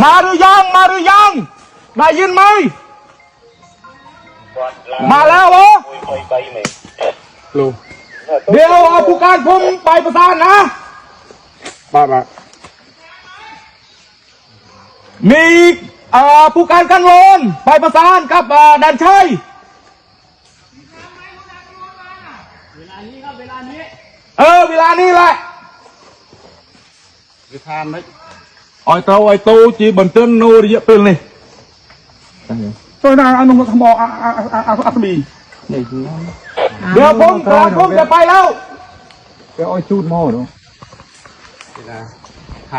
มาหรือยังได้ยินไหมมาแล้วเหรอเดี๋ยวเอาผู้การผมไปประสานนะมีผู้การกันโลนไปประสานกับดันชัยเวลานี้ครับเวลานี้แหละวิธานไหมไอ้โตจีบันเทิงโนริยะเป็นเลยช่วยนายอนุทมอาสมีเดี๋ยวผมจะไปแล้วเดี๋ยวไอ้ชูดโม่ดูใคร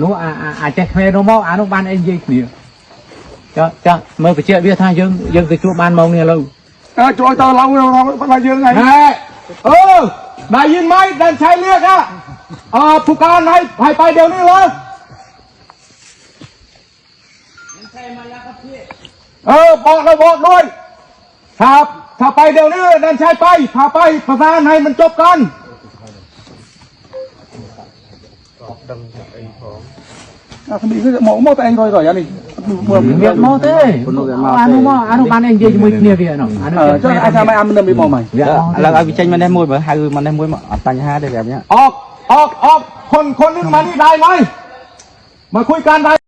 นู้เจ็ดเมโนโม่นู้บ้านเอ็นยี่เนี่ยจะเมื่อไปเชื่อวิทย์ยังไปช่วยบ้านมองเนี่ยเราช่วยเรายังไงได้ยินไหมดันชัยเรียกผู้การให้ไปเดี๋ยวนี้เลยบอกด้วยครับถ้าไปเดี๋ยวนี้ดันชัยไปพาไปประสานให้มันจบกันสมีก็หมอแต่เองrồi vậy đi mò thế anh ban anh gì mới kia kìa nó cho ai sao mày ăn mình bị mò mày là ai bị tranh mình đem môi bởi hai người mình đem môi mà tay hai đây đẹp nhá ออกคนนึงมานี่ได้ไหมมาคุยกันได้